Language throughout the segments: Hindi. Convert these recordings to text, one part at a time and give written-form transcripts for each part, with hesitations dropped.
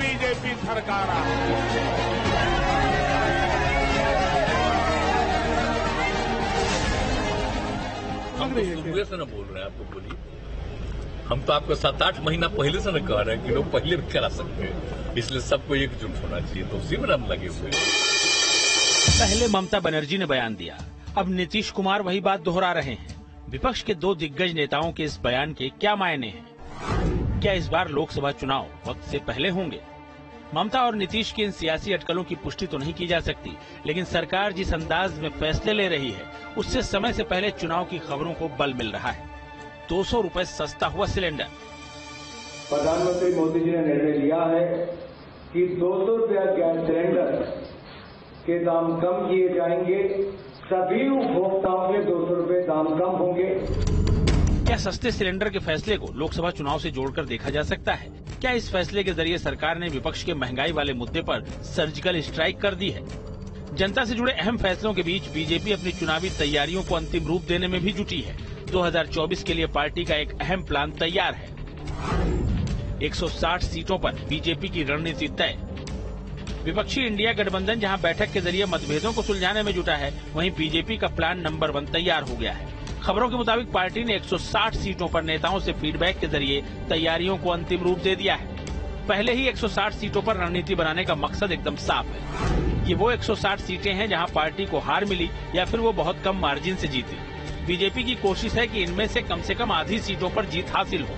बीजेपी सरकार आ रही है। हम तो शुरू से न बोल रहे हैं, आपको बोलिए। हम तो आपको 7-8 महीना पहले से न कह रहे हैं कि लोग पहले भी करा सकते हैं, इसलिए सबको एकजुट होना चाहिए, तो उसी में हम लगे हुए हैं। पहले ममता बनर्जी ने बयान दिया, अब नीतीश कुमार वही बात दोहरा रहे हैं। विपक्ष के दो दिग्गज नेताओं के इस बयान के क्या मायने हैं? क्या इस बार लोकसभा चुनाव वक्त से पहले होंगे? ममता और नीतीश की इन सियासी अटकलों की पुष्टि तो नहीं की जा सकती, लेकिन सरकार जिस अंदाज में फैसले ले रही है, उससे समय से पहले चुनाव की खबरों को बल मिल रहा है। 200 रुपए सस्ता हुआ सिलेंडर। प्रधानमंत्री मोदी जी ने निर्णय लिया है कि 200 रुपया गैस सिलेंडर के दाम कम किए जाएंगे। सभी उपभोक्ताओं के 200 रुपए दाम कम होंगे। क्या सस्ते सिलेंडर के फैसले को लोकसभा चुनाव से जोड़कर देखा जा सकता है? क्या इस फैसले के जरिए सरकार ने विपक्ष के महंगाई वाले मुद्दे पर सर्जिकल स्ट्राइक कर दी है? जनता से जुड़े अहम फैसलों के बीच बीजेपी अपनी चुनावी तैयारियों को अंतिम रूप देने में भी जुटी है। 2024 के लिए पार्टी का एक अहम प्लान तैयार है। 160 सीटों पर बीजेपी की रणनीति तय। विपक्षी इंडिया गठबंधन जहां बैठक के जरिए मतभेदों को सुलझाने में जुटा है, वहीं बीजेपी का प्लान नंबर 1 तैयार हो गया है। खबरों के मुताबिक पार्टी ने 160 सीटों पर नेताओं से फीडबैक के जरिए तैयारियों को अंतिम रूप दे दिया है। पहले ही 160 सीटों पर रणनीति बनाने का मकसद एकदम साफ है। ये वो 160 सीटें हैं जहां पार्टी को हार मिली या फिर वो बहुत कम मार्जिन से जीती। बीजेपी की कोशिश है कि इनमें से कम आधी सीटों पर जीत हासिल हो।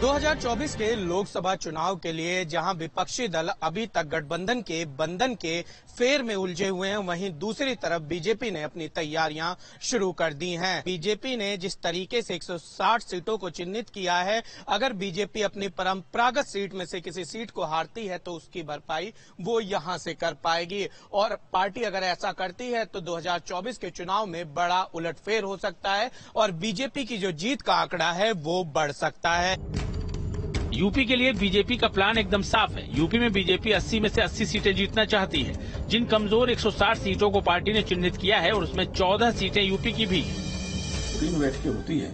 2024 के लोकसभा चुनाव के लिए जहां विपक्षी दल अभी तक गठबंधन के बंधन के फेर में उलझे हुए हैं, वहीं दूसरी तरफ बीजेपी ने अपनी तैयारियां शुरू कर दी हैं। बीजेपी ने जिस तरीके से 160 सीटों को चिन्हित किया है, अगर बीजेपी अपनी परंपरागत सीट में से किसी सीट को हारती है तो उसकी भरपाई वो यहां से कर पाएगी। और पार्टी अगर ऐसा करती है तो 2024 के चुनाव में बड़ा उलटफेर हो सकता है और बीजेपी की जो जीत का आंकड़ा है वो बढ़ सकता है। यूपी के लिए बीजेपी का प्लान एकदम साफ है। यूपी में बीजेपी 80 में से 80 सीटें जीतना चाहती है। जिन कमजोर 160 सीटों को पार्टी ने चिन्हित किया है और उसमें 14 सीटें यूपी की भी। 3 बैठकें होती है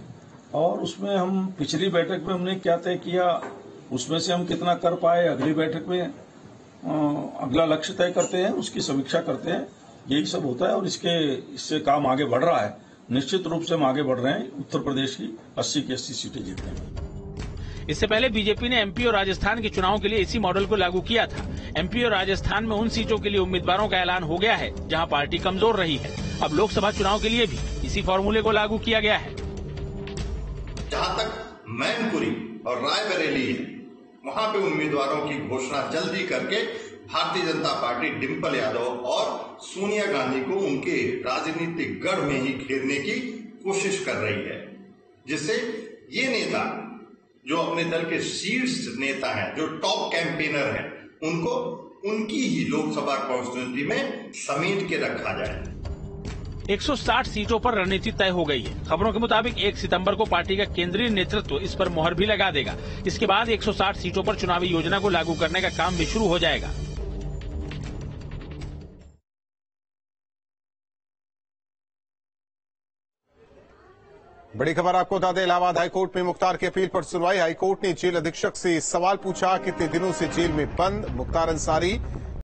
और उसमें हम पिछली बैठक में हमने क्या तय किया, उसमें से हम कितना कर पाए, अगली बैठक में अगला लक्ष्य तय करते हैं, उसकी समीक्षा करते हैं। यही सब होता है और इससे काम आगे बढ़ रहा है। निश्चित रूप से हम आगे बढ़ रहे हैं। उत्तर प्रदेश की 80 की 80 सीटें जीतने में। इससे पहले बीजेपी ने एमपी और राजस्थान के चुनाव के लिए इसी मॉडल को लागू किया था। एमपी और राजस्थान में उन सीटों के लिए उम्मीदवारों का ऐलान हो गया है जहां पार्टी कमजोर रही है। अब लोकसभा चुनाव के लिए भी इसी फॉर्मूले को लागू किया गया है। जहां तक मैनपुरी और रायबरेली है, वहां पे उम्मीदवारों की घोषणा जल्दी करके भारतीय जनता पार्टी डिंपल यादव और सोनिया गांधी को उनके राजनीतिक गढ़ में ही घेरने की कोशिश कर रही है, जिससे ये नेता जो अपने दल के शीर्ष नेता हैं, जो टॉप कैंपेनर हैं, उनको उनकी ही लोकसभा कॉन्स्टिट्यूंसी में समेट के रखा जाए। 160 सीटों पर रणनीति तय हो गई है। खबरों के मुताबिक 1 सितंबर को पार्टी का केंद्रीय नेतृत्व इस पर मोहर भी लगा देगा। इसके बाद 160 सीटों पर चुनावी योजना को लागू करने का काम भी शुरू हो जाएगा। बड़ी खबर आपको बता दें, इलाहाबाद हाईकोर्ट में मुख्तार की अपील पर सुनवाई। हाईकोर्ट ने जेल अधीक्षक से सवाल पूछा, कितने दिनों से जेल में बंद। मुख्तार अंसारी